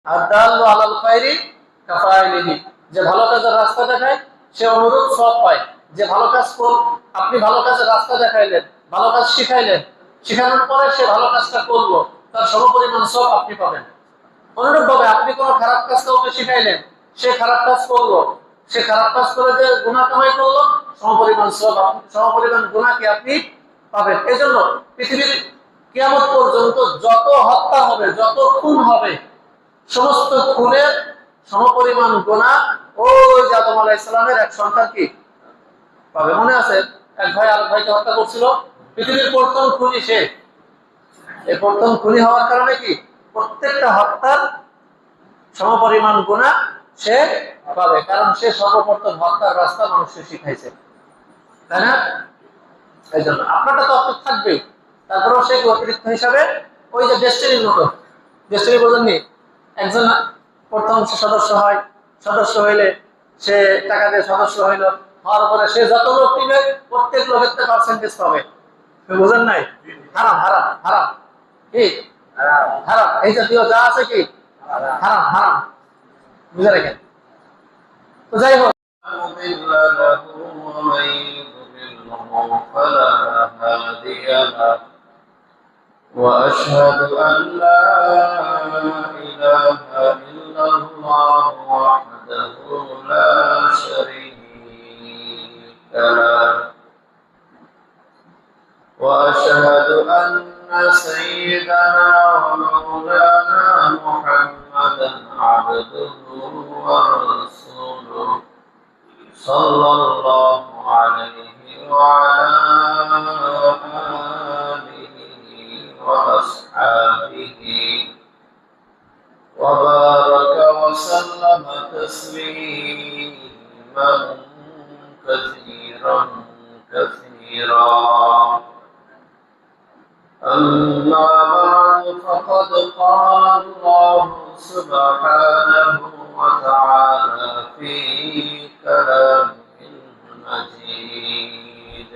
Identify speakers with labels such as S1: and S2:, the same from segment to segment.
S1: আদাল্লু আলাল খায়রি কাফাইলিহি, যে ভালো কাজের রাস্তা দেখায় সে অনুরূপ সওয়াব পায়। যে ভালো কাজ আপনি ভালো কাজের রাস্তা দেখাইলেন, ভালো কাজ শিখাইলেন, শিখানোর পরে সে ভালো কাজটা করলো, তার সমপরিমাণ সওয়াব আপনি পাবেন। অনুরূপ ভাবে আপনি কোনো খারাপ কাজ কাউকে শিখাইলেন, সে খারাপ কাজ করলো, সে খারাপ কাজ করে যে গুনাহ কামাই করলো, সমপরিমাণ সওয়াব, সমপরিমাণ গুনাহ কি আপনি পাবেন। এজন্য পৃথিবীর কিয়ামত পর্যন্ত যত হত্যা হবে, যত খুন হবে, সমস্ত খুনের সমপরিমাণ গুনাহ ওই যে আদম আলাইহিস সালামের এক সন্তান কি পাবে। মনে আছে এক ভাই আরেক ভাইকে হত্যা করছিল, পৃথিবীর প্রথম খুনি সে। এই প্রথম খুনি হওয়ার কারণে কি প্রত্যেকটা হত্যার সমপরিমাণ গুনাহ সে পাবে, কারণ সে সর্বপ্রথম হত্যার রাস্তা মানুষকে শিখাইছে, তাই না? এই জন্য আপনারটা তো অর্থ থাকবেই, তারপরেও সে অতিরিক্ত হিসাবে ওই যে ডেস্টিনির মতো, ডেস্টিনি বোঝেননি, একজন প্রথম সে সদস্য হয়, সদস্য হইলে সে টাকা দিয়ে সদস্য হইল, হওয়ার পরে সে যত লোক নিবে প্রত্যেক লোকের পার্সেন্টেজ পাবে। বুঝেন নাই? হারাম হারাম হারাম কি হারাম, এই জাতীয় যা আছে কি হারাম হারাম, বুঝে রাখেন। তো যাই হোক,
S2: وأشهد أن لا إله إلا الله وحده لا شريك له وأشهد أن سيدنا ومولانا محمدا عبده ورسوله صلى الله عليه وعلى آله وأصحابه وبارك وسلم تسليما كثيرا كثيرا. أما بعد، فقد قال الله سبحانه وتعالى في كلامه المجيد: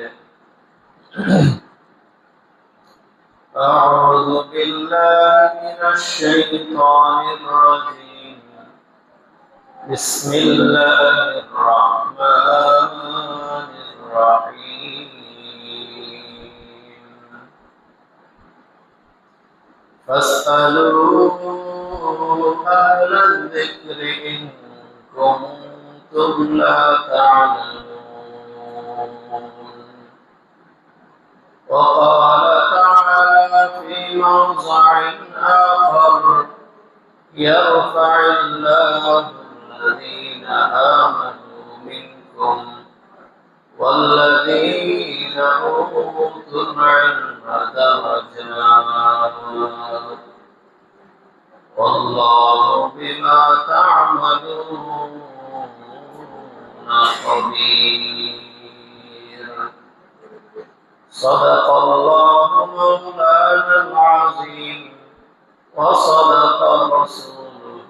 S2: أعوذ بالله من الشيطان الرجيم. بسم الله الرحمن الرحيم. فاسألوا أهل الذكر إن كنتم لا تعلمون. وقال تعالى في موضع آخر: يرفع الله الذين آمنوا منكم والذين أوتوا العلم درجات والله بما تعملون خبير. صدق الله مولانا العظيم وصدق رسوله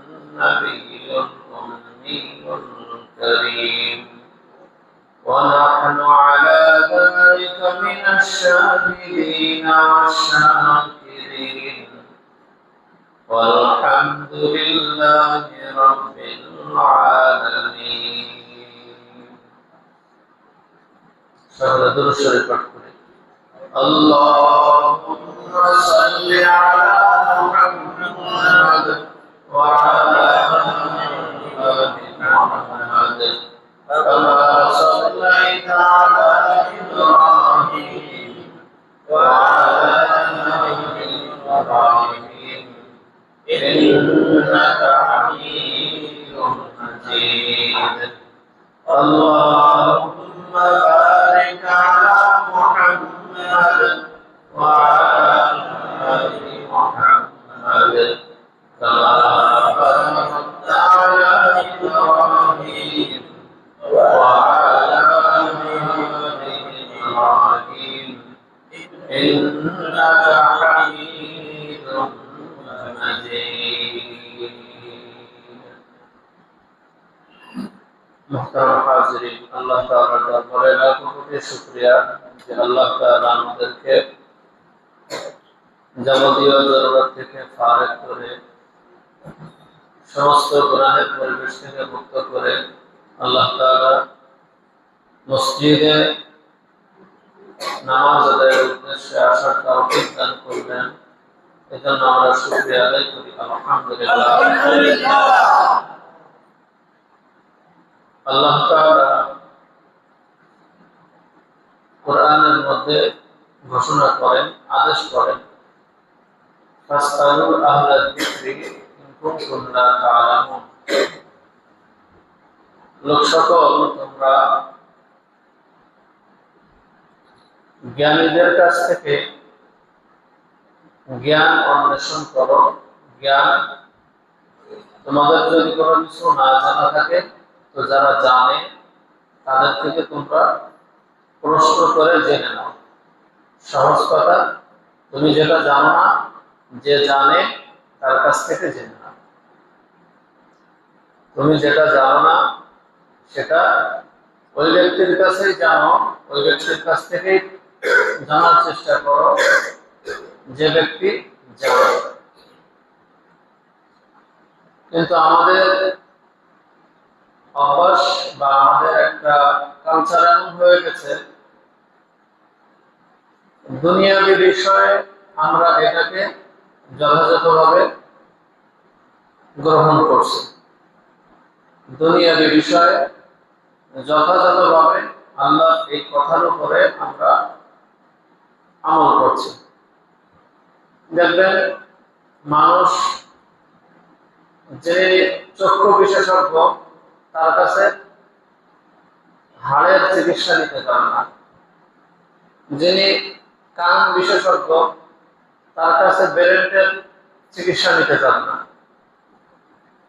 S2: النبي الأمي الكريم، ونحن على ذلك من الشاهدين والشاكرين، والحمد لله رب العالمين. সকলে দুরূদ শরীফ পাঠ করি। আল্লাহুম্মা সাল্লি আলা মুহাম্মাদ ওয়া আলা আলি মুহাম্মাদ কামা সাল্লাইতা আলা ইব্রাহিম ওয়া আলা আলি ইব্রাহিম ইন্নাকা হামিদুম মাজিদ। আল্লাহুম্মা বারিক আলা মুহাম্মাদ ওয়া আলা আলি মুহাম্মাদ কামা বারাকতা আলা ইব্রাহিম ওয়া আলা আলি ইব্রাহিম ইন্নাকা হামিদুম মাজিদ। মুহতারাম হাজিরিন, আল্লাহ তাআলার দরবারে লাখো কোটি শুকরিয়া যে আল্লাহ তাআলা আমাদেরকে যাবতীয় জরুরত থেকে ফারেক করে সমস্ত গুনাহের পরিবেশ থেকে মুক্ত করে আল্লাহ তাআলা মসজিদে নামাজ আদায়ের উদ্দেশ্যে আসার তৌফিক দান করবেন। এজন্য আমরা শুকরিয়া আদায় করি আলহামদুলিল্লাহ। আল্লাহ তাআলা কোরআনের মধ্যে ঘোষণা করেন, আদেশ করেন, ফাসআলু আহলাল যিকরি ইন কুনতুম লা তা'লামুন। লোক সকল, তোমরা জ্ঞানীদের কাছ থেকে জ্ঞান অন্বেষণ করো। জ্ঞান, তোমাদের যদি কোনো কিছু না জানা থাকে তো যারা জানে তাদের থেকে তোমরা প্রশ্ন করে জেনে নাও। সহজ কথা, তুমি যেটা জানো না, যে জানে তার কাছ থেকে জেনে নাও। তুমি যেটা জানো না সেটা ওই ব্যক্তির কাছেই জানো, ওই ব্যক্তির কাছ থেকেই জানার চেষ্টা করো যে ব্যক্তি জানে। কিন্তু আমাদের অভ্যাস বা আমাদের একটা কালচার এমন হয়ে গেছে, দুনিয়াবী বিষয়ে আমরা এটাকে যথাযথভাবে গ্রহণ করছি। দুনিয়াবী বিষয়ে যথাযথভাবে আল্লাহ এই কথার উপরে আমরা আমল করছি। দেখবেন, মানুষ যে চক্ষু বিশেষজ্ঞ তার কাছে হাড়ের চিকিৎসা নিতে পারে না, যিনি কান বিশেষজ্ঞ তার কাছে ব্রেনের চিকিৎসা নিতে চান না,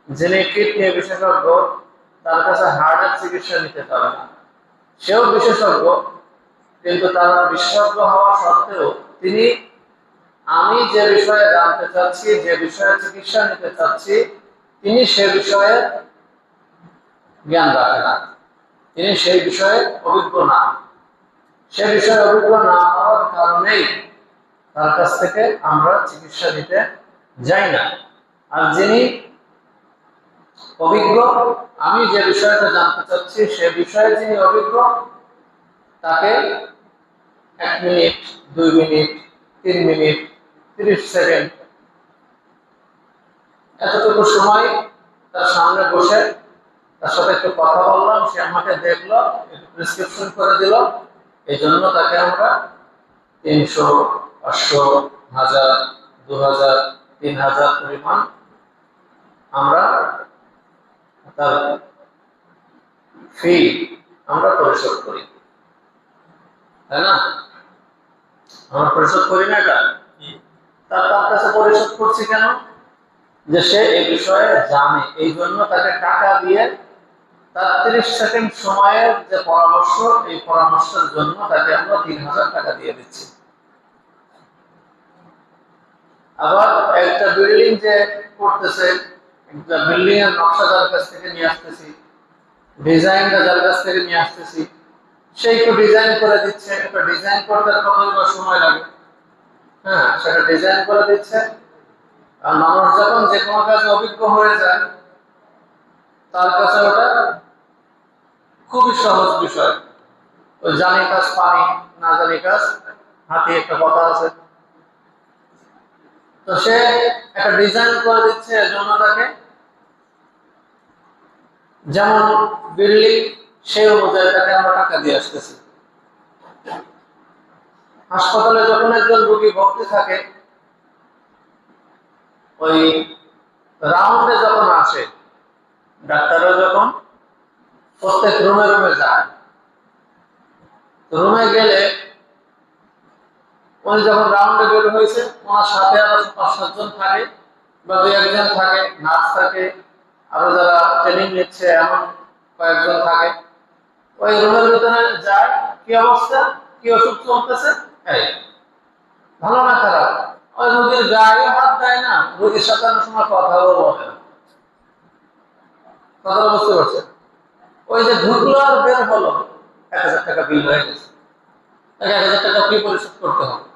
S2: যিনি কিডনি বিশেষজ্ঞ তার কাছে হার্টের চিকিৎসা নিতে চান না। সেও বিশেষজ্ঞ, কিন্তু তার বিশেষজ্ঞ হওয়া সত্ত্বেও তিনি আমি যে বিষয়ে জানতে চাচ্ছি, যে বিষয়ে চিকিৎসা নিতে চাচ্ছি, তিনি সে বিষয়ে জ্ঞান রাখেন না, তিনি সেই বিষয়ে অভিজ্ঞ না। সে বিষয়ে অভিজ্ঞ না হওয়ার কারণেই তার কাছ থেকে আমরা চিকিৎসা নিতে যাই না। আর যিনি অভিজ্ঞ, আমি যে বিষয়টা জানতে চাচ্ছি সে বিষয়ে যিনি অভিজ্ঞ, তাকে 1 মিনিট, 2 মিনিট, 3 মিনিট, 30 সেকেন্ড এতটুকু সময় তার সামনে বসে তার সাথে একটু কথা বললাম, সে আমাকে দেখলো, প্রেসক্রিপশন করে দিল। এই জন্য তাকে আমরা 300, 500, 1000, 2000, 3000 পরিমাণ আমরা তার ফি আমরা পরিশোধ করি, তাই না? আমরা পরিশোধ করি না এটা? তার কাছে পরিশোধ করছি কেন? যে সে এই বিষয়ে জানে, এই জন্য তাকে টাকা দিয়ে তার 30 সেকেন্ড সময়ের যে পরামর্শ, এই পরামর্শের জন্য তাকে আমরা 3000 টাকা দিয়ে দিচ্ছি। আবার একটা বিল্ডিং যে করতেছে, একটা বিল্ডিং এর নকশা যার কাছ থেকে নিয়ে আসতেছি, ডিজাইনটা যার কাছ থেকে নিয়ে আসতেছি, সেই তো ডিজাইন করে দিচ্ছে। একটা ডিজাইন করতে কতই বা সময় লাগে, হ্যাঁ, সেটা ডিজাইন করে দিচ্ছে। আর মানুষ যখন যে কোনো কাজে অভিজ্ঞ হয়ে যায়, তার কাছে ওটা খুবই সহজ বিষয়। ওই জানি কাজ পানি, না জানি কাজ হাতি, একটা কথা আছে। তো সে একটা ডিজাইন করে দিচ্ছে, এজন্য তাকে যেমন বিল্ডিং সেই অনুযায়ী তাকে আমরা টাকা দিয়ে আসতেছি। হাসপাতালে যখন একজন রোগী ভর্তি থাকে, ওই রাউন্ডে যখন আসে, ডাক্তাররা যখন প্রত্যেক রুমে রুমে যায়, রুমে গেলে উনি যখন রাউন্ডে বের হয়েছে, ওনার সাথে আরো 5-7 জন থাকে বা 2-1 জন থাকে, নার্স থাকে, আরো যারা ট্রেনিং নিচ্ছে এমন কয়েকজন থাকে। ওই রুমের ভিতরে যায়, কি অবস্থা, কি ওষুধ চলতেছে, এই ভালো না খারাপ, ওই রোগীর গায়ে হাত দেয় না, রোগীর সাথে অনেক সময় কথাও বলে না। কথা বুঝতে পারছেন? ওই যে ঢুকলো আর বের হলো, 1000 টাকা বিল হয়ে গেছে, 1000 টাকা কি পরিশোধ করতে হবে?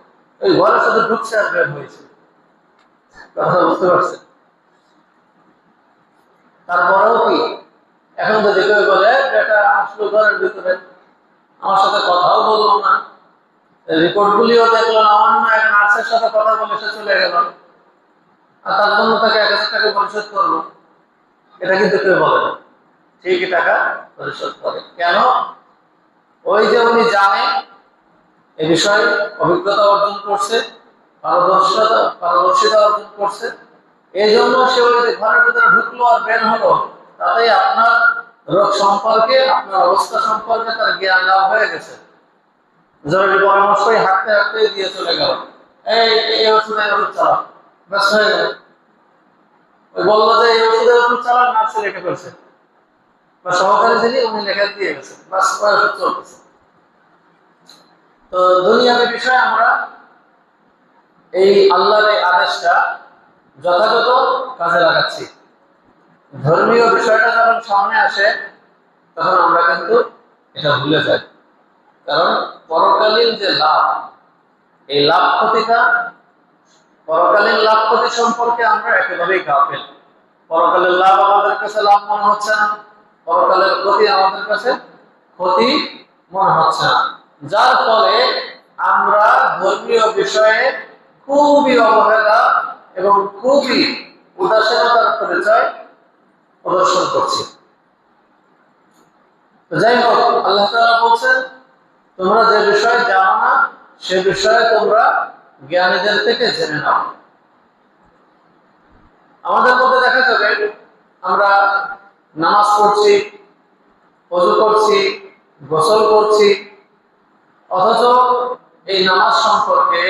S2: ওই ঘরের সাথে ঢুকছে আর বের হয়েছে। কথা বুঝতে পারছেন?
S1: তারপরেও কি এখন যদি কেউ বলে এটা আসলো ঘরের ভিতরে, আমার সাথে কথাও বললো না, রিপোর্ট গুলিও দেখলো না, অন্য এক নার্সের সাথে কথা বলে সে চলে গেল, আর তার জন্য তাকে 1000 টাকা পরিশোধ করলো, এটা কিন্তু কেউ বলে না। ঠিকই টাকা পরিশোধ করে। কেন? ওই যে উনি জানে এ বিষয়ে, অভিজ্ঞতা অর্জন করছে, পারদর্শিতা অর্জন করছে, এই জন্য সে ওই যে ঘরের ভিতরে ঢুকলো আর বের হলো, তাতেই আপনার রোগ সম্পর্কে, আপনার অবস্থা সম্পর্কে তার জ্ঞান লাভ হয়ে গেছে। জরুরি পরামর্শই হাঁটতে হাঁটতে দিয়ে চলে গেল, এই ওষুধের ওষুধ চালাও, ব্যস্ত হয়ে গেল। ওই বললো যে এই ওষুধের ওষুধ চালান, নার্সে লিখে ফেলছে বা সহকারী যিনি উনি লেখা দিয়ে গেছে, বাস ওষুধ চলতেছে। তো দুনিয়াবী বিষয়ে আমরা এই আল্লাহর এই আদেশটা যথাযথ কাজে লাগাচ্ছি। ধর্মীয় বিষয়টা যখন সামনে আসে তখন আমরা কিন্তু এটা ভুলে যাই। কারণ পরকালীন যে লাভ, এই লাভ ক্ষতিটা, পরকালীন লাভ ক্ষতি সম্পর্কে আমরা একেবারেই গাফেল। পরকালের লাভ আমাদের কাছে লাভ মনে হচ্ছে না, পরকালের ক্ষতি আমাদের কাছে ক্ষতি মনে হচ্ছে না, যার ফলে আমরা ধর্মীয় বিষয়ে খুবই অবহেলা এবং খুবই উদাসীনতার পরিচয় প্রদর্শন করছি। তো যাই হোক, আল্লাহ তাআলা বলছেন তোমরা যে বিষয়ে জানো না সে বিষয়ে তোমরা জ্ঞানীদের থেকে জেনে নাও। আমাদের মধ্যে দেখা যাবে আমরা নামাজ পড়ছি, ওযু করছি, গোসল করছি, অথচ এই নামাজ সম্পর্কে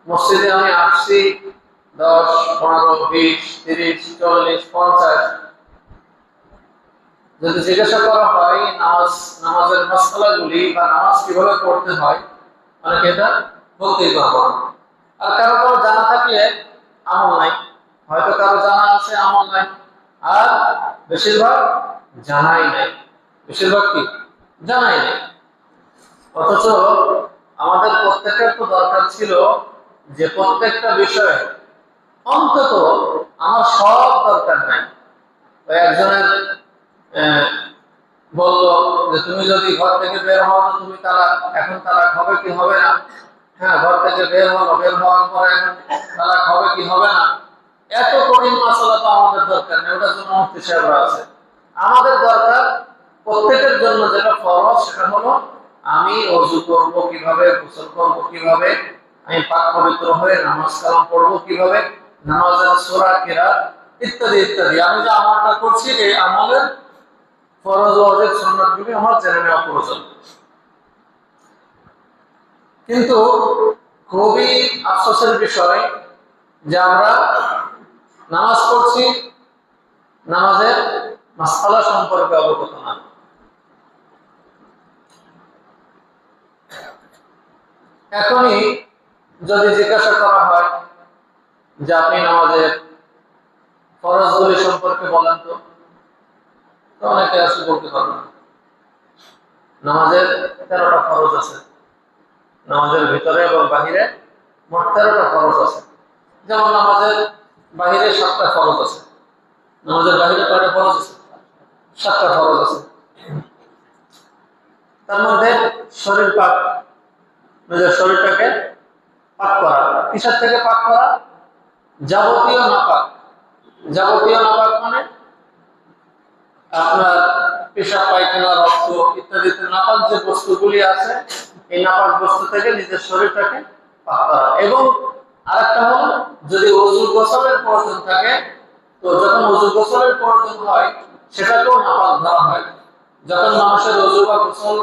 S1: মসজিদে আমি আসছি 10, 15, 20, 30, 40, 50, যদি জিজ্ঞাসা করা হয় নামাজের মাসআলাগুলি বা নামাজ কিভাবে পড়তে হয়, অনেকে এটা বলতেই পারবো না। আর কারো কারো জানা থাকলে আমল নাই, হয়তো কারো জানা আছে আমল নাই, আর বেশিরভাগ জানাই নাই। বেশিরভাগ কি জানাই নাই। অথচ আমাদের প্রত্যেকের তো দরকার ছিল যে প্রত্যেকটা বিষয়ে অন্তত, আমার সব দরকার নাই। একজনের বললো যে তুমি যদি ঘর থেকে বের হও তো তুমি তালাক, এখন তালাক হবে কি হবে না? হ্যাঁ, ঘর থেকে বের হলো, বের হওয়ার পরে এখন তালাক হবে কি হবে না? এত কঠিন মাসালা তো আমাদের দরকার নেই, ওটার জন্য মুফতি সাহেবরা আছে। আমাদের দরকার প্রত্যেকের জন্য যেটা ফরজ সেটা হলো আমি ওযু করব কিভাবে, গোসল করব কিভাবে, আমি পাক পবিত্র হয়ে নামাজ কালাম পড়বো কিভাবে, নামাজের সূরা কিরাত ইত্যাদি ইত্যাদি। আমি যে আমলটা করছি এই আমলের ফরজ ওয়াজিব সুন্নাতগুলি আমার জেনে নেওয়া প্রয়োজন। কিন্তু খুবই আফসোসের বিষয় যে আমরা নামাজ পড়ছি, নামাজের মাসআলা সম্পর্কে অবগত না। এখনই যদি জিজ্ঞাসা করা হয় যে আপনি নামাজের ফরজগুলি সম্পর্কে বলেন তো অনেকে আসলে বলতে পারবে না। নামাজের 13টা ফরজ আছে, নামাজের ভিতরে এবং বাহিরে মোট 13টা ফরজ আছে। যেমন নামাজের বাহিরে 7টা ফরজ আছে, নামাজের বাহিরে কয়টা ফরজ আছে? 7টা ফরজ আছে। তার মধ্যে শরীর পাক, নিজের শরীরটাকে পাক করা। কিসের থেকে পাক করা? যাবতীয় নাপাক। যাবতীয় নাপাক মানে আপনার পেশাব, পায়খানা, রক্ত ইত্যাদি নাপাক যে বস্তুগুলি আছে, এই নাপাক বস্তু থেকে নিজের শরীরটাকে পাক করা। এবং আরেকটা হলো যদি ওযু গোসলের প্রয়োজন থাকে, তো যখন ওযু গোসলের প্রয়োজন হয় সেটাকেও নাপাক ধরা হয়। যখন মানুষের ওযু বা গোসল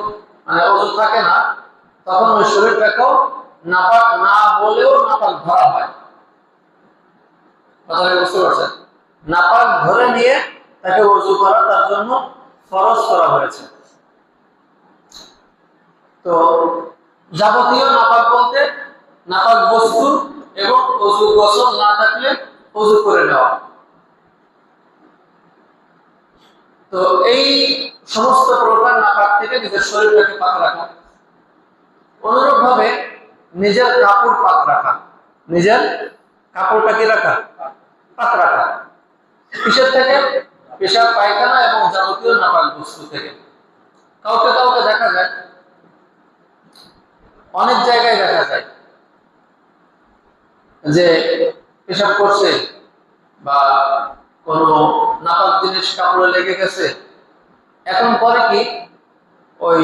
S1: মানে ওযু থাকে না, তখন ওই শরীরটাকেও নাপাক না বলেও নাপাক ধরা হয়। কথা বুঝতে পারছেন? নাপাক ধরে নিয়ে তাকে ওযু করা তার জন্য ফরজ করা হয়েছে। তো যাবতীয় নাপাক বলতে নাপাক বস্তু এবং ওযু গোসল না থাকলে ওযু করে নেওয়া। তো এই সমস্ত প্রকার নাপাক থেকে নিজের শরীরটাকে পাক রাখা। অনুরূপ ভাবে নিজের কাপড় পাক রাখা, নিজের কাপড়টাকে রাখা, পাক রাখা। কিসের থেকে? পেশাব পায়খানা এবং যাবতীয় নাপাক বস্তু থেকে। কাউকে কাউকে দেখা যায়, অনেক জায়গায় দেখা যায় যে পেশাব করছে বা কোনো নাপাক জিনিস কাপড়ে লেগে গেছে, এখন করে কি ওই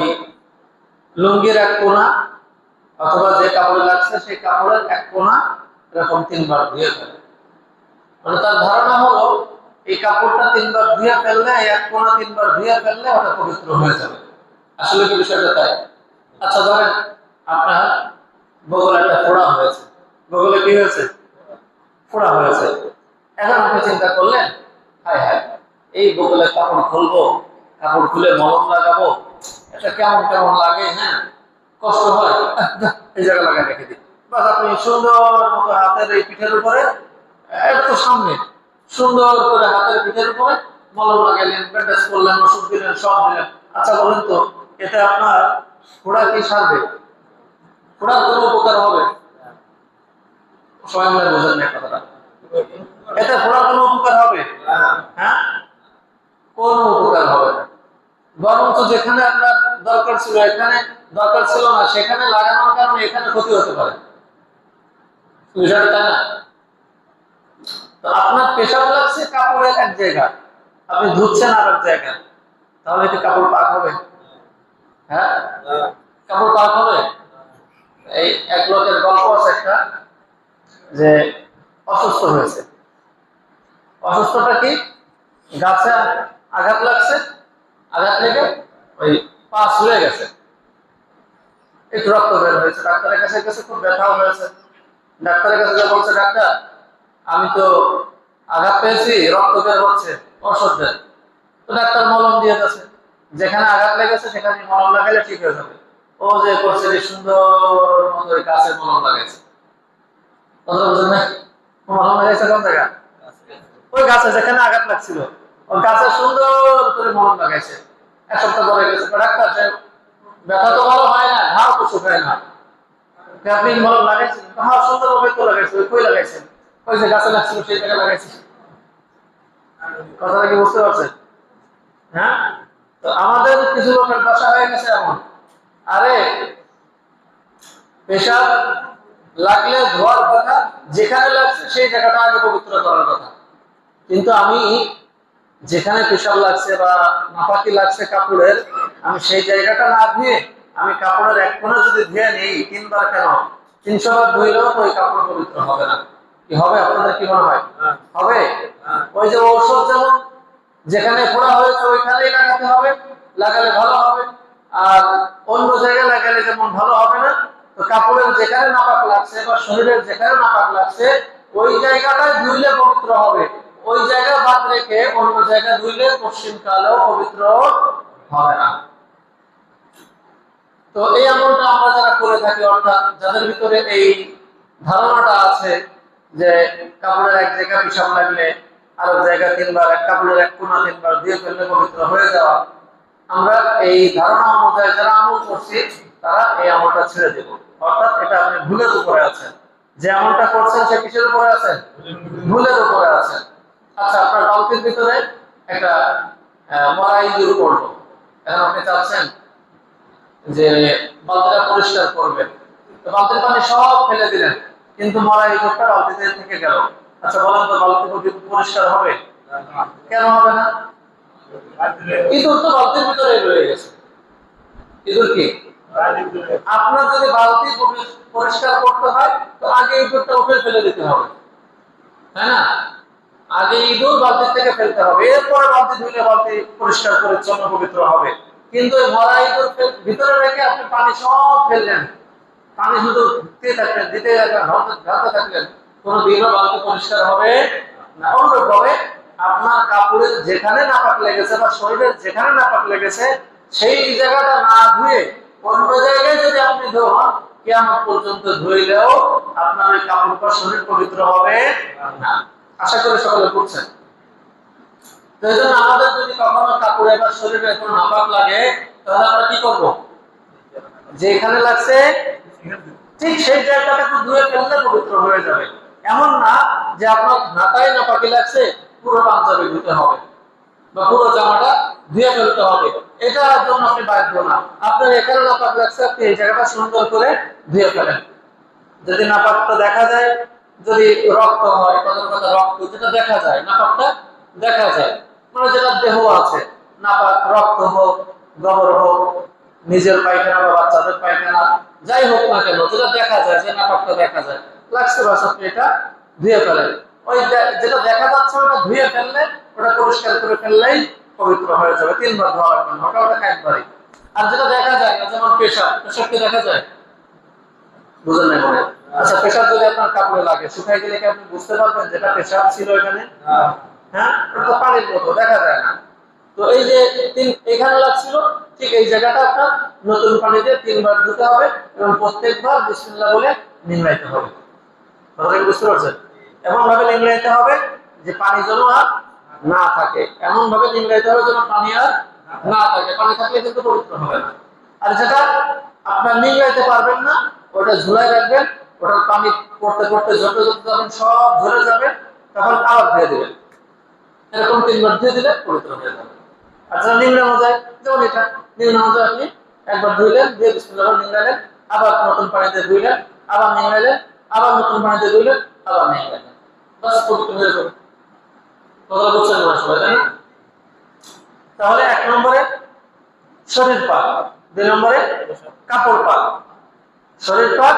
S1: লুঙ্গির এক কোনা অথবা যে কাপড়ে লাগছে সেই কাপড়ের এক কোনা এরকম 3 বার ধুয়ে ফেলে। মানে তার ধারণা হলো এই কাপড়টা 3 বার ধুয়ে ফেললে, এক কোনা 3 বার ধুয়ে ফেললে ওটা পবিত্র হয়ে যাবে। আসলে কি বিষয়টা তাই? আচ্ছা ধরেন আপনার বগলে একটা ফোড়া হয়েছে, বগলে কি হয়েছে? ফোড়া হয়েছে। এখন আপনি চিন্তা করলেন, হায় হায় এই বগলে কাপড় খুলবো, কাপড় খুলে মলম লাগাবো, এটা কেমন কেমন লাগে, হ্যাঁ কষ্ট হয়, এই জায়গা লাগাই রেখে দিই। বাস আপনি সুন্দর মতো হাতের এই পিঠের উপরে, একটু সামনে সুন্দর করে হাতের পিঠের উপরে মলম লাগাইলেন, ব্যান্ডেজ করলেন, ওষুধ দিলেন, সব দিলেন। আচ্ছা বলেন তো, এতে আপনার ফোড়া কি সারবে? ফোড়ার কোনো উপকার হবে? সবাই মিলে বোঝেন না কথাটা। এতে ফোড়ার কোনো উপকার হবে? হ্যাঁ, কোনো উপকার হবে না। বরঞ্চ যেখানে আপনার দরকার ছিল এখানে দরকার ছিল না, সেখানে লাগানোর কারণে এখানে ক্ষতি হতে পারে। বিষয়টা তাই না? তো আপনার পেশাব লাগছে কাপড়ের এক জায়গা, আপনি ধুচ্ছেন আর এক জায়গা, তাহলে কি কাপড় পাক হবে? হ্যাঁ, কাপড় পাক হবে? এই এক লোকের গল্প আছে একটা, যে অসুস্থ হয়েছে। অসুস্থটা কি? গাছে আঘাত লাগছে, আঘাত লেগে ওই পা ছুলে গেছে, একটু রক্ত বের হয়েছে, ডাক্তারের কাছে গেছে, খুব ব্যথাও হয়েছে। ডাক্তারের কাছে যে বলছে, ডাক্তার আমি তো আঘাত পেয়েছি, রক্ত বের হচ্ছে, ওষুধ দেন। তো ডাক্তার মলম দিয়ে গেছে, যেখানে আঘাত লেগেছে সেখানে মলম লাগাইলে ঠিক হয়ে যাবে। ও যে করছে যে সুন্দর মতো ওই গাছের মলম লাগাইছে, কথা বুঝেন না? মলম লাগাইছে কোন জায়গা? ওই গাছে যেখানে আঘাত লাগছিল, ওই গাছে সুন্দর করে মলম লাগাইছে। 1 সপ্তাহ পরে গেছে, ডাক্তার সাহেব ব্যথা তো ভালো হয় না, ঘাও তো শুকায় না, আপনি মলম লাগাইছেন? হ্যাঁ সুন্দর ভাবে তো লাগাইছে। ওই কই লাগাইছেন? ওই যে গাছে লাগছিল সেই জায়গায় লাগাইছে। কথাটা কি বুঝতে পারছেন? হ্যাঁ, তো আমাদের কিছু লোকের দশা হয়ে গেছে এমন, আরে পেশাব লাগলে ধোয়ার কথা, যেখানে লাগছে সেই জায়গাটা আগে পবিত্র করার কথা। কিন্তু আমি যেখানে পেশাব লাগছে বা নাপাকি লাগছে কাপড়ের, আমি সেই জায়গাটা না ধুয়ে আমি কাপড়ের এক কোণা যদি ধুয়ে নেই 3 বার, কেন 300 বার ধুইলেও তো ওই কাপড় পবিত্র হবে না। কি হবে? আপনাদের কি মনে হয় হবে? ওই যে ঔষধ যেমন যেখানে ফোড়া হয়েছে ওইখানেই লাগাতে হবে, লাগালে ভালো হবে, আর অন্য জায়গায় লাগালে যেমন ভালো হবে না। তো কাপড়ের যেখানে নাপাক লাগছে বা শরীরের যেখানে নাপাক লাগছে ওই জায়গাটায় ধুইলে পবিত্র হবে, ওই জায়গা বাদ রেখে অন্য জায়গা ধুইলে পশ্চিম কালেও পবিত্র হবে না। তো এই আমলটা আমরা যারা করে থাকি, অর্থাৎ যাদের ভিতরে এই ধারণাটা আছে যে কাপড়ের এক জায়গা পেশাব লাগলে আরেক জায়গা 3 বার, এক কাপড়ের এক কোণা 3 বার দিয়ে ফেললে পবিত্র হয়ে যাওয়া, আমরা এই ধারণা অনুযায়ী যারা আমল করছি তারা এই আমলটা ছেড়ে দেব। অর্থাৎ এটা আপনি ভুলের উপরে আছেন, যে আমলটা করছেন সে কিসের উপরে আছেন? ভুলের উপরে আছেন। আচ্ছা, আপনার বালতির ভিতরে একটা মরা ইঁদুর পড়লো, এখন আপনি চাচ্ছেন যে বালতিটা পরিষ্কার করবেন, তো বালতির পানি সব ফেলে দিলেন, কিন্তু মরা ইঁদুরটা বালতিতে থেকে গেল। আচ্ছা বলেন তো, বালতি পরিষ্কার হবে? কেন হবে না? ইঁদুর তো বালতির ভিতরে রয়ে গেছে। ইঁদুর কি? আপনার যদি বালতি পরিষ্কার করতে হয় তো আগে ইঁদুরটা উঠে ফেলে দিতে হবে, তাই না? আগে ইঁদুর বালতি থেকে ফেলতে হবে, এরপরে বালতি ধুইলে বালতি পরিষ্কার পরিচ্ছন্ন পবিত্র হবে। কিন্তু ওই মরা ইঁদুর ভিতরে রেখে আপনি পানি সব ফেললেন, পানি শুধু দিতে ঢালতে থাকলেন, কোনোদিনও বালতি পরিষ্কার হবে না। অনুরূপভাবে আপনার কাপড়ের যেখানে নাপাক লেগেছে বা শরীরের যেখানে নাপাক লেগেছে সেই জায়গাটা না ধুয়ে অন্য জায়গায় যদি আপনি ধোন, কিয়ামত পর্যন্ত ধুইলেও আপনার ওই কাপড় বা শরীর পবিত্র হবে না। আশা করি সকলে বুঝছেন। তো এই জন্য আমাদের যদি কখনো কাপড়ে বা শরীরে কোনো নাপাক লাগে, তাহলে আমরা কি করব? যেখানে লাগছে ঠিক সেই জায়গাটাকে ধুয়ে ফেললে পবিত্র হয়ে যাবে। এমন না যে আপনার মাথায় নাপাকি লাগছে পুরো পাঞ্জাবি ধুতে হবে, বা পুরো জামাটা ধুয়ে ফেলতে হবে, এটার জন্য আপনি বাধ্য না। আপনার এখানে নাপাক লাগছে, আপনি এই জায়গাটা সুন্দর করে ধুয়ে ফেলেন। যদি নাপাকটা দেখা যায়, যদি রক্ত হয়, কথার কথা রক্ত যেটা দেখা যায়, নাপাকটা দেখা যায়, মানে যেটা দেহ আছে, নাপাক রক্ত হোক, গোবর হোক, নিজের পায়খানা বা বাচ্চাদের পায়খানা, যাই হোক না কেন, যেটা দেখা যায়, যে নাপাকটা দেখা যায় লাগছে, বাস আপনি এটা ধুয়ে ফেলেন। ওই যেটা দেখা যাচ্ছে ওটা ধুয়ে ফেললে, ওটা পরিষ্কার করে ফেললেই পবিত্র হয়ে যাবে। 3 বার ধোয়া লাগবে না, ওটা একবারই। আর যেটা দেখা যায় না, যেমন পেশাব, পেশাবকে দেখা যায়, বুঝেন না মনে? আচ্ছা, পেশাব যদি আপনার কাপড়ে লাগে, শুকাই গেলে কি আপনি বুঝতে পারবেন যেটা পেশাব ছিল এখানে? হ্যাঁ, ওটা তো পানির মতো দেখা যায় না। তো এই যে এখানে লাগছিল, ঠিক এই জায়গাটা আপনার নতুন পানি দিয়ে 3 বার ধুতে হবে এবং প্রত্যেকবার বিসমিল্লাহ বলে নিংড়াইতে হবে। কথাটা কি বুঝতে পারছেন? এমন ভাবে নিংড়াইতে হবে যে পানি যেন আর না থাকে, এমন ভাবে নিংড়াইতে হবে যেন পানি আর না থাকে। পানি থাকলে কিন্তু পবিত্র হবে না। আর যেটা আপনার নিংড়াইতে পারবেন না, ওটা ঝুলাই রাখবেন, ওটার পানি পড়তে পড়তে যত যত যখন সব ঝরে যাবে, তখন আবার ধুয়ে দেবেন। এরকম 3 বার ধুয়ে দিলে পবিত্র হয়ে যাবে। আর যারা নিংড়ানো যায়, যেমন এটা নিংড়ানো যায়, আপনি একবার ধুইলেন, ধুয়ে বিসমিল্লাহ বলে নিংড়াইলেন, আবার নতুন পানিতে ধুইলেন, আবার নিংড়াইলেন, আবার নতুন পানিতে ধুইলেন, আবার নিংড়াইলেন, বাস পবিত্র হয়ে যাবে। কথাটা বুঝছেন না সবাই, তাই না? তাহলে 1 নম্বরে শরীর পাক, 2 নম্বরে কাপড় পাক। শরীর পাক,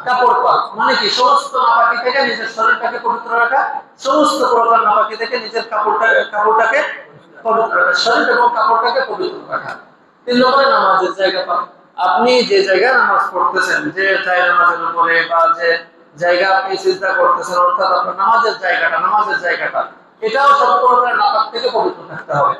S1: কাপড় পাক মানে কি? সমস্ত নাপাকি থেকে নিজের শরীরটাকে পবিত্র রাখা, সমস্ত প্রকার নাপাকি থেকে নিজের কাপড়টাকে পবিত্র রাখা, শরীর এবং কাপড়টাকে পবিত্র রাখা। 3 নম্বরে নামাজের জায়গা পাক। আপনি যে জায়গায় নামাজ পড়তেছেন, যে জায়গা নামাজের উপরে বা যে জায়গা আপনি চিন্তা করতেছেন, অর্থাৎ আপনার নামাজের জায়গাটা এটাও সব প্রকার নাপাক থেকে পবিত্র থাকতে হবে।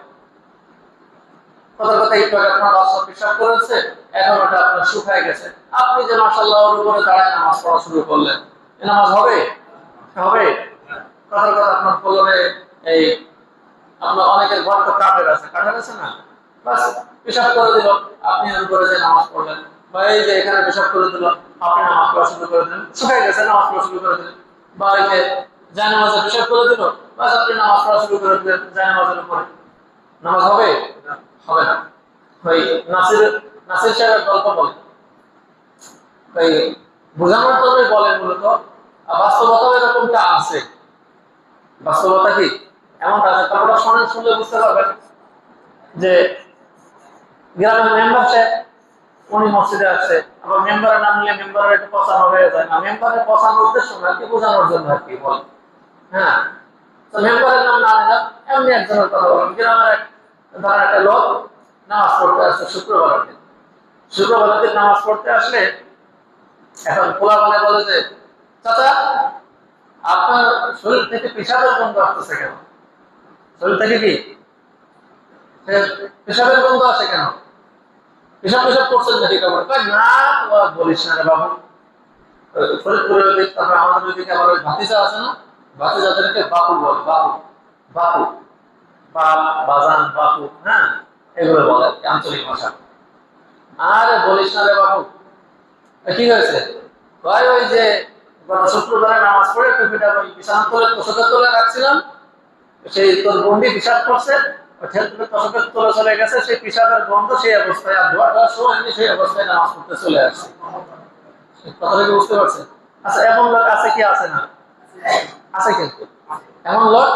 S1: কথার কথা, একটু আগে আপনার বাচ্চা পেশাব করেছে, এখন ওটা আপনার শুকায় গেছে, আপনি যে মাশাআল্লাহ ওর উপরে দাঁড়ায় নামাজ পড়া শুরু করলেন, এ নামাজ হবে? হবে? কথার কথা, আপনার ফলনে এই আপনার অনেকের ঘর তো কাঠের আছে না, বাস পেশাব করে দিল, আপনি ওর উপরে যে নামাজ পড়লেন, বা এই যে এখানে পেশাব করে দিল, আপনি নামাজ পড়া শুরু করে দিলেন, শুকায় গেছে, নামাজ পড়া শুরু করে দিলেন। বা এই যে জায়নামাজে পেশাব করে দিল, বাস আপনি নামাজ পড়া শুরু করে দিলেন জায়নামাজের উপরে, নামাজ হবে? হবে না। ওই নাসির সাহেবের গল্প বলে, ওই বোঝানোর জন্যই বলেন মূলত। বাস্তবতা এরকমটা আছে। বাস্তবতা কি এমনটা আছে, তারপরে শোনেন, শুনলে বুঝতে পারবেন যে গ্রামের মেম্বার সাহেব, উনি মসজিদে আসছে, আবার মেম্বারের নাম নিয়ে মেম্বারের একটু পচানো হয়ে যায় না, মেম্বারের পচানোর উদ্দেশ্য না, কি বোঝানোর জন্য আর কি বল। হ্যাঁ, তো মেম্বারের নাম না নিলাম, এমনি একজনের কথা বলেন। গ্রামের ধরেন একটা লোক নামাজ পড়তে আসছে শুক্রবারের দিন। শুক্রবারের দিন নামাজ পড়তে আসলে এখন খোলা বলে যে, চাচা আপনার শরীর থেকে পেশাবের গন্ধ আসতেছে কেন? শরীর থেকে কি পেশাবের গন্ধ আসে কেন? পেশাব পেশাব করছেন নাকি? কেমন না, বলিস না রে বাবু। ফরিদপুরের দিক, তারপরে আমাদের ওইদিকে আবার ওই ভাতিজা আছে না, ভাতিজাদেরকে বাপু বলে, বাপু, বাপু, বাপ, বাজান, বাপু, হ্যাঁ, এগুলো বলে আঞ্চলিক ভাষা। আরে বলিস না রে বাবু, কি হয়েছে? ভাই ওই যে গত শুক্রবারে নামাজ পড়ে টুপিটা ওই বিছানা তোলে তোষকের তোলে রাখছিলাম, সেই তোর বন্দি পিসাব করছে, তোষকের তোলে চলে গেছে, সেই পিসাবের গন্ধ সেই অবস্থায়, আর ধোয়া ধোয়ার সময় আমি সেই অবস্থায় নামাজ পড়তে চলে আসছি। কথাটা কি বুঝতে পারছেন? আচ্ছা, এমন লোক আছে কি আছে না? আছে কিন্তু এমন লোক,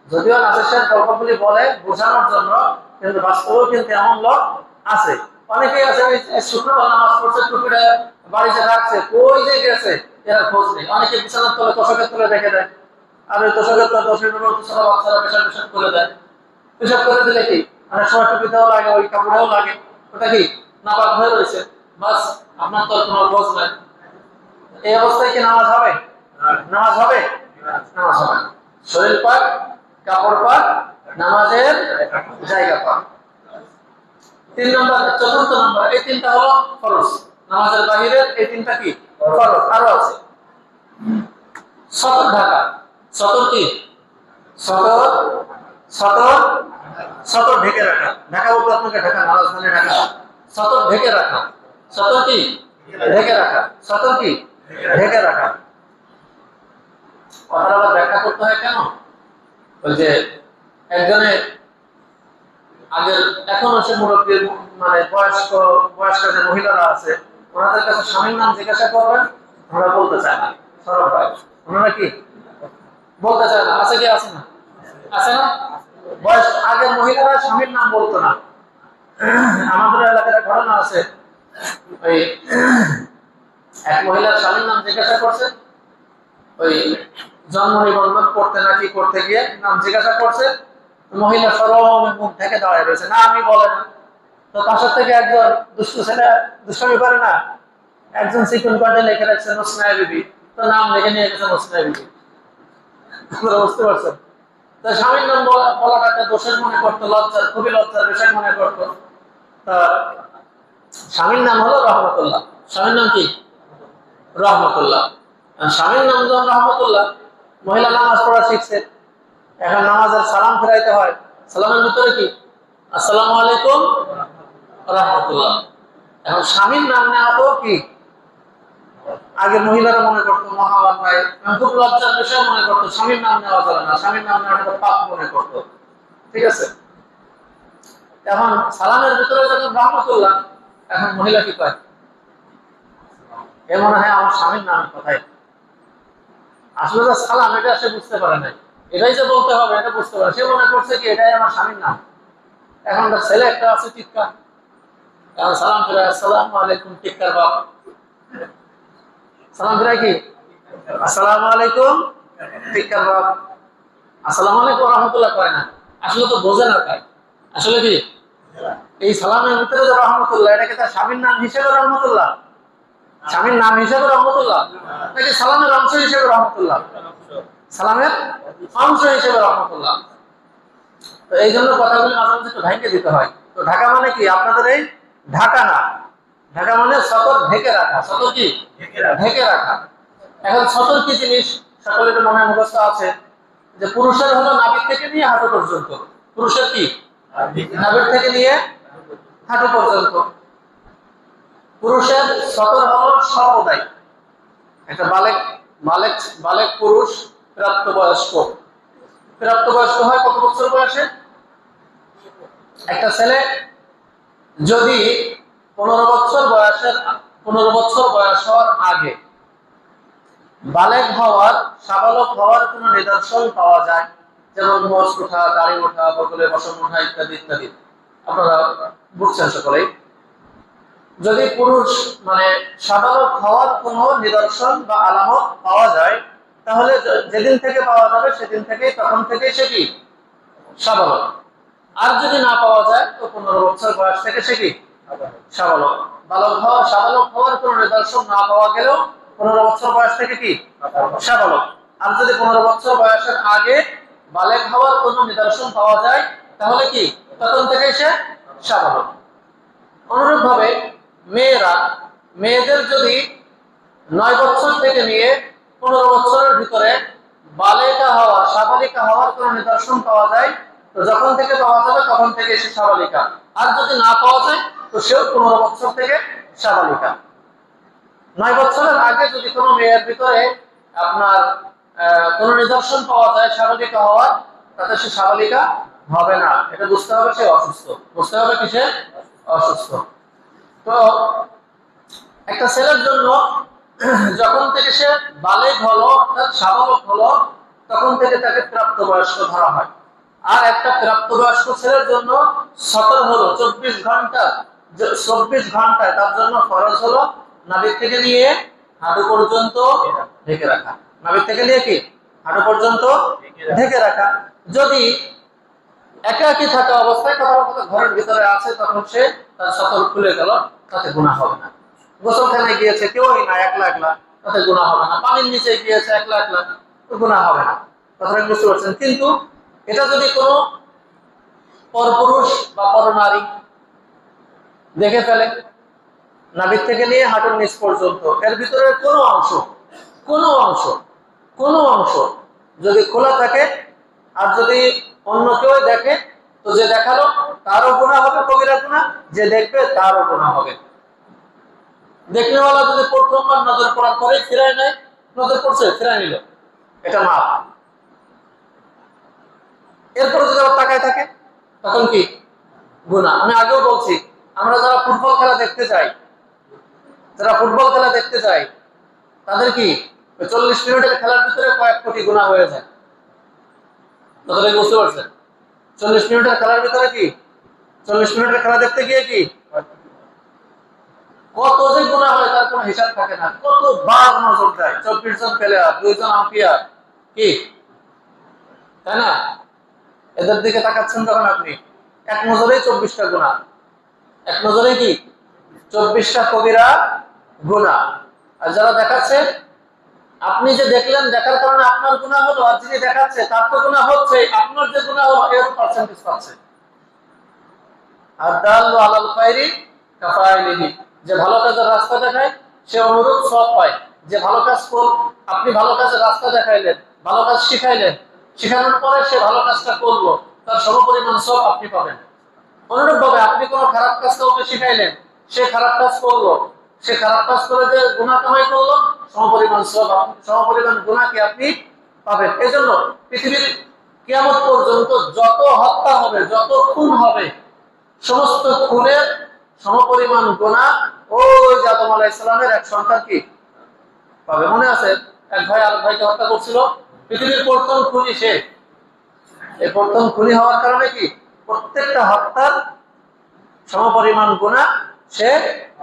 S1: যদিও নাসির সাহেব গল্পগুলি বলে বোঝানোর জন্য, কিন্তু বাস্তবেও কিন্তু এমন লোক আছে। অনেকেই আছে শুক্রবার নামাজ পড়ছে, টুপিটা বাড়িতে রাখছে, কই যে গেছে এরা খোঁজ নেই। অনেকে বিছানার তলে তোষকের তলে রেখে দেয়, আর ওই তোষকের তলে দোষের ছোট বাচ্চারা পেশাব পেশাব করে দেয়। পেশাব করে দিলে কি অনেক সময় টুপিতেও লাগে, ওই কাপড়েও লাগে, ওটা কি নাপাক হয়ে রয়েছে, বাস আপনার তো কোনো খোঁজ নাই। এই অবস্থায় কি নামাজ হবে? নামাজ হবে? নামাজ হবে না। শরীর পাক, কাপড় পাক, নামাজের জায়গা পাক। 3 নম্বর, 4 নম্বর, এই 3টা হলো ফরজ। নামাজের বাহিরের এই 3টা কি ফরজ? আরো আছে সতর ঢাকা। সতর কি? সতর, সতর, সতর ঢেকে রাখা। ঢাকা বলতে আপনাকে ঢাকা না, রাজধানী ঢাকা। সতর ঢেকে রাখা। সতর কি? ঢেকে রাখা। সতর কি? ঢেকে রাখা। কথাটা আবার ব্যাখ্যা করতে হয় কেন? ওই যে একজনের
S2: আগের এখনো সে মুরব্বী, মানে বয়স্ক বয়স্ক যে মহিলারা আছে, ওনাদের কাছে স্বামীর নাম জিজ্ঞাসা করবেন, ওনারা বলতে চায় না। সরব ভাই, ওনারা কি বলতে চায় না? আছে কি আছে না? আছে না? বয়স আগের মহিলারা স্বামীর নাম বলতো না। আমাদের এলাকার ঘটনা আছে, ওই এক মহিলার স্বামীর নাম জিজ্ঞাসা করছে, ওই জন্ম নিবন্ধন করতে নাকি করতে গিয়ে নাম জিজ্ঞাসা করছে, মহিলা সরম মুখ থেকে দাঁড়ায় রয়েছে, না আমি বলে না। তো পাশের থেকে একজন দুষ্টু ছেলে, দুষ্টামি করে না, একজন সিকুন কার্ডে লিখে রাখছে মোসনায় বিবি, তো নাম লিখে নিয়ে গেছে মোসনায় বিবি। আপনারা বুঝতে পারছেন? তো স্বামীর নাম বলাটাকে দোষের মনে করতো, লজ্জার, খুবই লজ্জার বিষয় মনে করতো। তা স্বামীর নাম হলো রহমতুল্লাহ। স্বামীর নাম কি? রহমতুল্লাহ। স্বামীর নাম যখন রহমতুল্লাহ, মহিলা নামাজ পড়া শিখছে, এখন নামাজের সালাম ফেরাইতে হয়, সালামের ভিতরে কি আসসালামু আলাইকুম রহমতুল্লাহ। এখন স্বামীর নাম নেওয়া তো কি আগে মহিলারা মনে করতো মহা অন্যায়, খুব লজ্জার বিষয় মনে করতো, স্বামীর নাম নেওয়া যাবে না, স্বামীর নাম নেওয়াটা পাপ মনে করতো। ঠিক আছে? এখন সালামের ভিতরে যখন রহমতুল্লাহ, এখন মহিলা কি কয়, এ মনে হয় আমার স্বামীর নামের কথাই। আসলে যে সালাম এটা সে বুঝতে পারে নাই, এটাই যে বলতে হবে এটা বুঝতে পারে, সে মনে করছে কি এটাই আমার স্বামীর নাম। এখন তার ছেলে একটা আছে টিক্কা, এখন সালাম ফিরে আসসালামু আলাইকুম, টিক্কার বাপ সালাম ফিরে কি আসসালামু আলাইকুম, টিক্কার বাপ আসসালামু আলাইকুম রহমতুল্লাহ কয় না, আসলে তো বোঝে না তাই। আসলে কি এই সালামের ভিতরে যে রহমতুল্লাহ, এটাকে তার স্বামীর নাম হিসেবে রহমতুল্লাহ, স্বামীর নাম হিসেবে রহমতুল্লাহ, নাকি সালামের অংশ হিসেবে রহমতুল্লাহ? সালামের অংশ হিসেবে রহমতুল্লাহ। তো এই জন্য কথাগুলি মাঝে মাঝে একটু ঢাকে দিতে হয়। তো ঢাকা মানে কি আপনাদের এই ঢাকা না, ঢাকা মানে সতর ঢেকে রাখা। সতর কি? ঢেকে রাখা। এখন সতর কি জিনিস সকলের মনে মুখস্থ আছে, যে পুরুষের হলো নাভির থেকে নিয়ে হাঁটু পর্যন্ত। পুরুষের কি? নাভির থেকে নিয়ে হাঁটু পর্যন্ত। পুরুষের সতর হলো সর্বদাই। একটা বালেক বালেক বালেক পুরুষ প্রাপ্তবয়স্ক, প্রাপ্তবয়স্ক হয় কত বছর বয়সে? একটা ছেলে যদি 15 বছর বয়সের 15 বছর বয়স হওয়ার আগে বালেগ হওয়ার, সাবালক হওয়ার কোন নিদর্শন পাওয়া যায়, যেমন মোষ ওঠা, দাড়ি ওঠা, বগলে বসন ওঠা ইত্যাদি ইত্যাদি, আপনারা বুঝছেন সকলেই। যদি পুরুষ মানে সাবালক হওয়ার কোন নিদর্শন বা আলামত পাওয়া যায়, তাহলে যেদিন থেকে পাওয়া যাবে সেদিন থেকে, তখন থেকে সে কি সাবালক। আর যদি না পাওয়া যায় তো 15 বছর বয়স থেকে সে কি সাবালক। বালক হওয়া, সাবালক হওয়ার কোন নিদর্শন না পাওয়া গেলেও 15 বছর বয়স থেকে কি সাবালক। আর যদি 15 বছর বয়সের আগে বালেগ হওয়ার কোন নিদর্শন পাওয়া যায়, তাহলে কি তখন থেকে সে সাবালক। অনুরূপ ভাবে মেয়েরা, মেয়েদের যদি 9 বছর থেকে নিয়ে 15 বছরের ভিতরে বালিকা হওয়ার, সাবালিকা হওয়ার কোন নিদর্শন পাওয়া যায়, তো যখন থেকে পাওয়া যাবে তখন থেকে সে সাবালিকা। আর যদি না পাওয়া যায় তো সেও 15 বছর থেকে সাবালিকা। 9 বছরের আগে যদি কোনো মেয়ের ভিতরে আপনার কোন নিদর্শন পাওয়া যায় সাবালিকা হওয়ার, তাতে সে সাবালিকা হবে না। এটা বুঝতে হবে সে অসুস্থ, বুঝতে হবে কি সে অসুস্থ। তো একটা ছেলের জন্য যখন থেকে সে বালেগ হলো, অর্থাৎ সাবালক হলো, তখন থেকে তাকে প্রাপ্তবয়স্ক ধরা হয়। আর একটা প্রাপ্তবয়স্ক ছেলের জন্য সতর হলো 24 ঘন্টা, 24 ঘন্টায় তার জন্য ফরজ হলো নাভির থেকে নিয়ে হাঁটু পর্যন্ত ঢেকে রাখা। নাভির থেকে নিয়ে কি হাঁটু পর্যন্ত ঢেকে রাখা। যদি একাকী থাকা অবস্থায় কথা ঘরের ভিতরে আছে, তখন সে তার সতর খুলে গেল, তাতে গুনাহ হবে না। গোসলখানায় গিয়েছে কেউই না, একলা একলা, তাতে গুনাহ হবে না। পানির নিচে গিয়েছে একলা একলা, তো গুনাহ হবে না। কথাটা বুঝতে পারছেন? কিন্তু এটা যদি কোনো পরপুরুষ বা পরনারী দেখে ফেলে, নাভির থেকে নিয়ে হাঁটুর নিচ পর্যন্ত, এর ভিতরে কোনো অংশ, কোনো অংশ, কোনো অংশ যদি খোলা থাকে, আর যদি অন্য কেউ দেখে, তো যে দেখালো তারও গুনাহ হবে, কবিরা গুনাহ, যে দেখবে তারও গুনাহ হবে। দেখনেওয়ালা যদি প্রথমবার নজর পড়ার পরে ফিরায় নেয়, নজর পড়ছে ফিরায় নিল, এটা মাপ। এরপরে যদি আবার তাকায় থাকে, তখন কি
S1: গুনাহ। আমি আগেও বলছি, আমরা যারা ফুটবল খেলা দেখতে যাই, তাদের কি 40 মিনিটের খেলার ভিতরে কয়েক কোটি গুনাহ হয়ে যায়। কথাটা বুঝতে পারছেন? 40 মিনিটের খেলার ভিতরে কি 40 মিনিটের খেলা দেখতে গিয়ে কি কত যে গুনাহ হয় তার কোনো হিসাব থাকে না। কতবার নজর দেয়, 24 জন প্লেয়ার, 2 জন আম্পায়ার, কি তাই না? এদের দিকে তাকাচ্ছেন যখন আপনি, এক নজরেই 24টা গুনাহ, এক নজরেই কি 24টা কবিরা গুনাহ। আর যারা দেখাচ্ছে, আপনি যে দেখলেন, দেখার কারণে আপনার গুনাহ হলো, আর যিনি দেখাচ্ছে তার তো গুনাহ হচ্ছে, আপনার যে গুনাহ হলো এর পার্সেন্টেজ পাচ্ছে। আদাল্লু আলাল খায়রি কাফাইলিহি, যে ভালো কাজের রাস্তা দেখায় সে অনুরূপ সওয়াব পায়। যে ভালো কাজ আপনি ভালো কাজের রাস্তা দেখাইলেন, ভালো কাজ শিখাইলেন, শিখানোর পরে সে ভালো কাজটা করলো, তার সমপরিমাণ সওয়াব আপনি পাবেন। অনুরূপভাবে আপনি কোনো খারাপ কাজ কাউকে শিখাইলেন, সে খারাপ কাজ করলো, সে খারাপ কাজ করে যে গুনাহ কামাই করলো, সমপরিমাণ সওয়াব, সমপরিমাণ গুনাহকে আপনি পাবেন। এজন্য পৃথিবীর কিয়ামত পর্যন্ত যত হত্যা হবে, যত খুন হবে, সমস্ত খুনের সমপরিমাণ গুনাহ ওই যে আদম আলাইহিস সালামের এক সন্তান কি পাবে। মনে আছে, এক ভাই আরেক ভাইকে হত্যা করছিল, পৃথিবীর প্রথম খুনি সে। এই প্রথম খুনি হওয়ার কারণে কি প্রত্যেকটা হত্যার সমপরিমাণ গুনাহ সে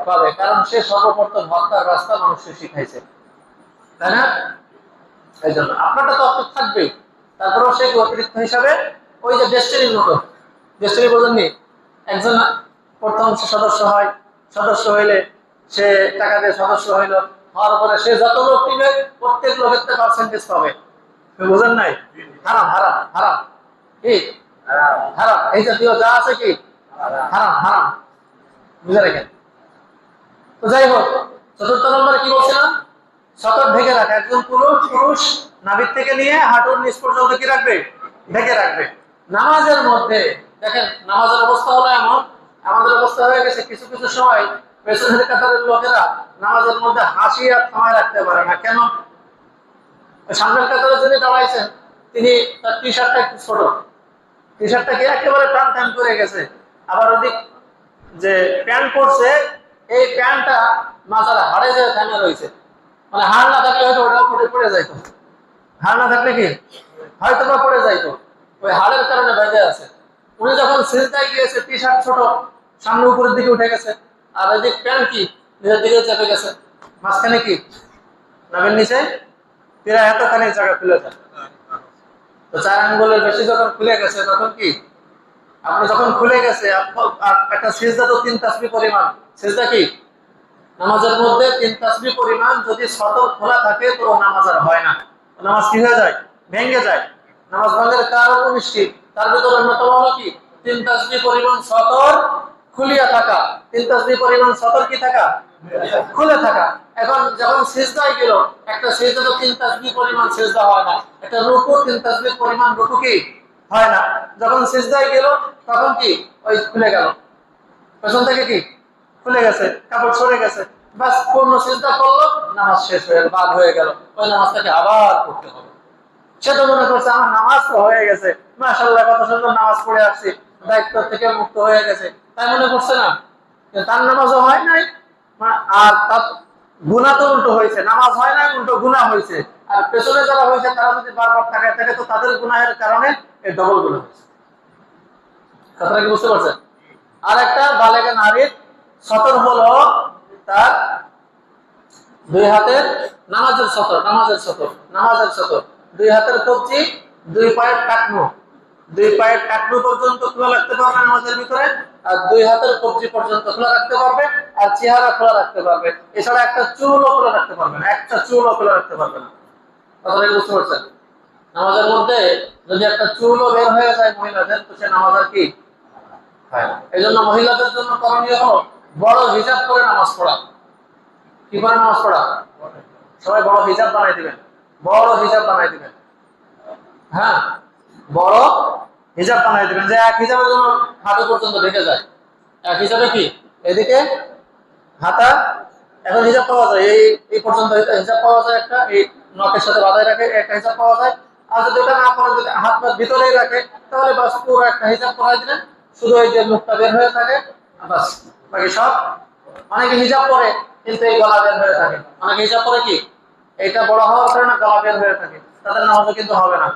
S1: পাবে, কারণ সে সর্বপ্রথম হত্যার রাস্তা মানুষকে শিখাইছে, তাই না? এই জন্য আপনারটা তো অর্থ থাকবেই, তারপরেও সে অতিরিক্ত হিসাবে ওই যে ডেস্টিনির মতো, ডেস্টিনি বোঝেননি, একজন প্রথম সদস্য হয়, সদস্য হইলে সে টাকা দিয়ে সদস্য হইল, হওয়ার পরে সে যত লোক নিবে প্রত্যেক লোকের পার্সেন্টেজ পাবে। বুঝেন নাই? হারাম হারাম হারাম, কি হারাম, এই জাতীয় যা আছে কি হারাম হারাম, বুঝে রাখেন। তো যাই হোক, চতুর্থ নম্বরে কি বলছিলাম, সতর ঢেকে রাখা। একজন পুরুষ নাভির থেকে নিয়ে হাঁটুর নিচ পর্যন্ত কি রাখবে, ঢেকে রাখবে। নামাজের মধ্যে দেখেন, নামাজের অবস্থা হলো এমন, আমাদের অবস্থা হয়ে গেছে কিছু কিছু সময় পেছনের কাতারের লোকেরা নামাজের মধ্যে হাসি আর থামায় রাখতে পারে না। কেন? সামনের কাতারে যিনি দাঁড়াইছেন তিনি, তার টি শার্টটা একটু ছোট, টি শার্টটা কি একেবারে টান টান করে গেছে, আবার ওদিক যে প্যান্ট পরছে, এই প্যান্টটা মাথার হাড়ে যে থামে রয়েছে, মানে হাড় না থাকলে হয়তো ওটাও পড়ে যাইতো, হাড় না থাকলে কি হয়তো বা পড়ে যাইতো, ওই হাড়ের কারণে বেঁধে আছে। উনি যখন সিজদায় গিয়েছে, টি শার্ট ছোট, সামনে উপরের দিকে উঠে গেছে, আর এদিক প্যান্ট কি নিজের দিকে চেপে গেছে, মাঝখানে কি নামের নিচে প্রায় এতখানি জায়গা খুলে যায়। তো 4 আঙ্গুলের বেশি যখন খুলে গেছে, তখন কি আপনি যখন খুলে গেছে, একটা সিজদা তো 3 তাসবিহ পরিমাণ, সিজদা কি নামাজের মধ্যে 3 তাসবিহ পরিমাণ যদি সতর খোলা থাকে তো নামাজ আর হয় না, নামাজ কি হয়ে যায়, ভেঙে যায়। নামাজ ভাঙার কারণ 19টি, তার ভিতরে অন্যতম হলো কি 3 তাসবিহ পরিমাণ সতর খুলিয়া থাকা। 3 তাসবিহ পরিমাণ সতর কি থাকা, খুলে থাকা। এখন যখন সিজদায় গেল, একটা সিজদা তো 3 তাসবিহ পরিমাণ সিজদা হয় না, একটা রুকু 3 তাসবিহ পরিমাণ রুকু কি হয় না। যখন সিজদায় গেল তখন কি ওই খুলে গেল, পেছন থেকে কি খুলে গেছে, কাপড় সরে গেছে, বাস পূর্ণ সিজদা করলো, নামাজ শেষ হয়ে গেল, বাদ হয়ে গেল, ওই নামাজটাকে আবার পড়তে হবে। সে তো মনে করছে আমার নামাজ তো হয়ে গেছে, মাশাআল্লাহ কত সুন্দর নামাজ পড়ে আসছি, দায়িত্ব থেকে মুক্ত হয়ে গেছে, তাই মনে করছে না, তার নামাজও হয় নাই, আর তার গুনাহ তো উল্টো হয়েছে, নামাজ হয় নাই, উল্টো গুনাহ হয়েছে। আর পেছনে যারা হয়েছে তারা যদি বারবার তাকায় থাকে তো তাদের গুনাহের কারণে এই ডবল গুনাহ হয়েছে। কথাটা কি বুঝতে পারছেন? আর একটা বালেগা নারীর সতর হলো তার 2 হাতের নামাজের সতর, নামাজের সতর 2 হাতের কবজি, 2 পায়ের টাকনু, 2 পায়ের টাকনু পর্যন্ত খোলা রাখতে পারবে নামাজের ভিতরে, আর 2 হাতের কবজি পর্যন্ত খোলা রাখতে পারবে, আর চেহারা খোলা রাখতে পারবে। এছাড়া একটা চুলও খোলা রাখতে পারবে না, একটা চুলও খোলা রাখতে পারবে না। কথাটা বুঝতে পারছেন? নামাজের মধ্যে যদি একটা চুলও বের হয়ে যায় মহিলাদের, তো সে নামাজ আর কি হয় না। এই জন্য মহিলাদের জন্য করণীয় হলো বড় হিজাব করে নামাজ পড়া। কি করে নামাজ পড়া? সবাই বড় হিজাব বানাই দিবেন, বড় হিজাব বানাই দিবেন। হ্যাঁ, বড় হিজাব বানাই দিবেন, যে এক হিজাবের জন্য হাঁটু পর্যন্ত ঢেকে যায়। এক হিসাবে কি এদিকে হাতা, এখন হিজাব পাওয়া যায় এই পর্যন্ত হিজাব পাওয়া যায়, একটা এই নখের সাথে বাঁধায় রাখে একটা হিজাব পাওয়া যায়। আর যদি এটা না পাওয়া, যদি হাত পা ভিতরেই রাখে, তাহলে বাস পুরো একটা হিজাব পরাই দিলেন, শুধু এই যে মুখটা বের হয়ে থাকে, বাস, বাকি সব। অনেকে হিজাব পরে কিন্তু এই গলা বের হয়ে থাকে, অনেকে হিজাব পরে কি এইটা বড় হওয়ার কারণে গলা বের হয়ে থাকে, তাদের নামাজও কিন্তু হবে না।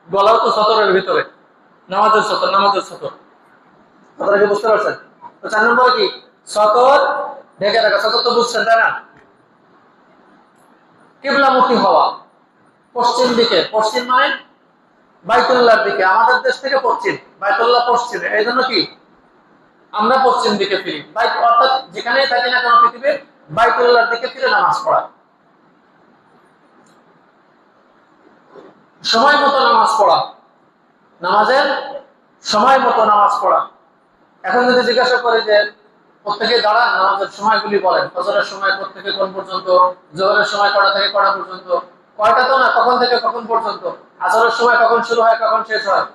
S1: গলাও তো সতরের ভিতরে, নামাজের সতর, নামাজের সতর। আপনারা কি বুঝতে পারছেন? তো 4 নম্বরে কি সতর ঢেকে রাখা, সতর তো বুঝছেন তাই না? কিবলামুখী হওয়া, পশ্চিম দিকে, পশ্চিম মানে বাইতুল্লাহর দিকে, আমাদের দেশ থেকে পশ্চিম, বাইতুল্লাহ পশ্চিমে, এই জন্য কি আমরা পশ্চিম দিকে ফিরি, অর্থাৎ যেখানেই থাকি না কেন পৃথিবীর, বাইতুল্লাহর দিকে ফিরে নামাজ পড়া। সময় মতো নামাজ পড়া, নামাজের সময় মতো নামাজ পড়া। এখন যদি জিজ্ঞাসা করে যে প্রত্যেকে দাঁড়ান নামাজের সময়গুলি বলেন, ফজরের সময় প্রত্যেকে কোন পর্যন্ত, জোহরের সময় কটা থেকে কটা পর্যন্ত, কয়টা তো না, কখন থেকে কখন পর্যন্ত, আসরের সময় কখন শুরু হয় কখন শেষ হয়,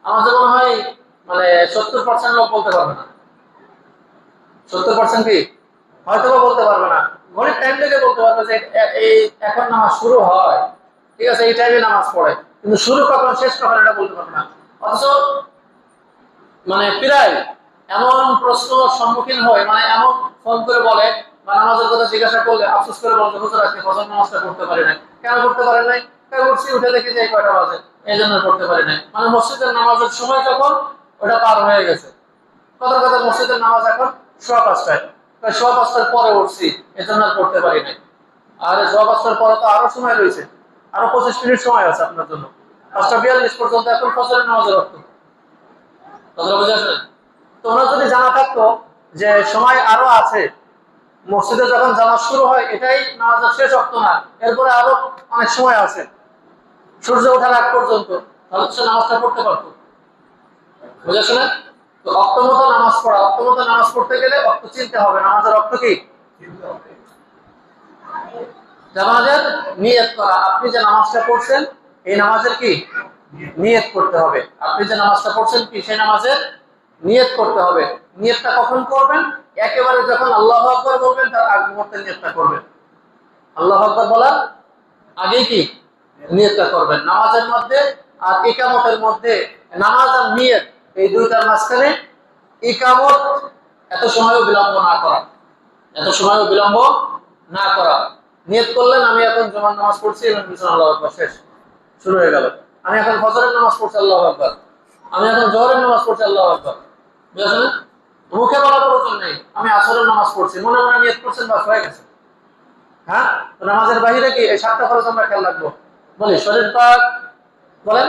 S1: আমাদের মনে হয় মানে 70% লোক বলতে পারবে না। 70% কি হয়তো বা বলতে পারবে না। ঘড়ির টাইম থেকে বলতে পারবে যে এই এখন নামাজ শুরু হয়, ঠিক আছে, এই টাইমে নামাজ পড়ে, কিন্তু শুরু কখন শেষ কখন এটা বলতে পারবে না। অথচ মানে প্রায় এমন প্রশ্ন সম্মুখীন হয়, মানে এমন ফোন করে বলে বা নামাজের কথা জিজ্ঞাসা করলে আফসোস করে বলতে, হুজুর আজকে ফজর নামাজটা পড়তে পারি নাই। কেন করতে পারেন নাই? উঠছি, উঠে দেখি যে কয়টা বাজে, এই জন্য করতে পারি নাই। মানে মসজিদের নামাজের সময় যখন ওটা পার হয়ে গেছে। কথা কথা মসজিদের নামাজ এখন 5:15, 5:15 পরে উঠছি, এই জন্য আর পড়তে পারি নাই। আর 5:15 পরে তো আরো সময় রয়েছে, আরো 25 মিনিট সময় আছে আপনার জন্য। 5:42 পর্যন্ত এখন ফজরের নামাজের রক্ত। কথাটা বুঝে আসলে তোমরা যদি জানা থাকতো যে সময় আরো আছে, মসজিদে যখন জামাত শুরু হয় এটাই নামাজের শেষ ওয়াক্ত না, এরপরে আরো অনেক সময় আছে সূর্য ওঠার আগ পর্যন্ত, তাহলে সে নামাজটা পড়তে পারতো। বুঝে আসলে তো অক্ত মতো নামাজ পড়া, অক্ত মতো নামাজ পড়তে গেলে অক্ত চিনতে হবে। নামাজের অক্ত কি? নামাজের নিয়ত করা। আপনি যে নামাজটা পড়ছেন এই নামাজের কি নিয়ত করতে হবে। আপনি যে নামাজটা পড়ছেন কি সেই নামাজের নিয়ত করতে হবে। নিয়তটা কখন করবেন? একেবারে যখন আল্লাহু আকবার বলবেন তার আগ মুহূর্তে নিয়তটা করবেন। আল্লাহু আকবার বলার আগেই কি নিয়তটা করবেন। নামাজের মধ্যে আর ইকামতের মধ্যে, নামাজ আর নিয়ত এই দুইটার মাঝখানে ইকামত এত সময়ও বিলম্ব না করা, এত সময়ও বিলম্ব না করা। নিয়ত করলেন আমি এখন জুমার নামাজ পড়ছি এবং বিছানা, আল্লাহু আকবার, শেষ, শুরু হয়ে গেল। আমি এখন ফজরের নামাজ পড়ছি, আল্লাহু আকবার। আমি এখন জোহরের নামাজ পড়ছি, আল্লাহু আকবার। বুঝছেন? মুখে বলার প্রয়োজন নেই আমি আসরের নামাজ পড়ছি, মনে মনে নিয়ত করছেন, বাস হয়ে গেছে। হ্যাঁ, তো নামাজের বাহিরে কি এই 7টা ফরজ আমরা খেয়াল রাখবো। বলি শরীর পাক, বলেন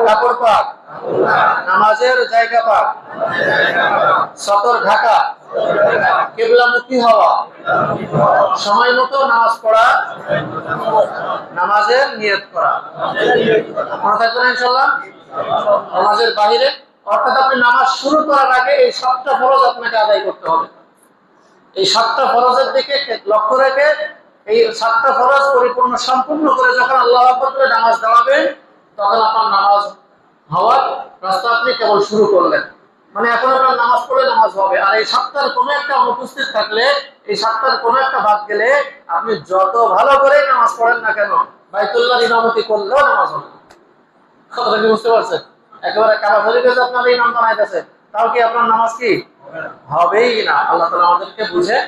S1: কাপড় পাক, নামাজের জায়গা পাক, সতর ঢাকা, কিবলামুখী হওয়া, সময় মতো নামাজ পড়া, নামাজের নিয়ত করা। মনে থাকবে না ইনশাআল্লাহ? নামাজের বাহিরে অর্থাৎ আপনি নামাজ শুরু করার আগে এই 7টা ফরজ আপনাকে আদায় করতে হবে। এই 7টা ফরজের দিকে লক্ষ্য রেখে এই 7টা ফরজ পরিপূর্ণ সম্পূর্ণ করে যখন আল্লাহু আকবার বলে নামাজ দাঁড়াবেন, তখন আপনার নামাজ হওয়ার রাস্তা আপনি কেবল শুরু করলেন। মানে এখন আপনার নামাজ পড়লে নামাজ হবে। আর এই 7টার কোনো একটা অনুপস্থিত থাকলে, এই 7টার কোনো একটা বাদ গেলে আপনি যত ভালো করে নামাজ পড়েন না কেন, বাইতুল্লাহ ইমামতি করলেও নামাজ হবে না। কথাটা কি বুঝতে পারছেন? একেবারে কাবা শরীফে যে আপনার ইমাম বানাইতেছে, তাও কি আপনার নামাজ কি হবেই না। আল্লাহ তাআলা আমাদেরকে বুঝে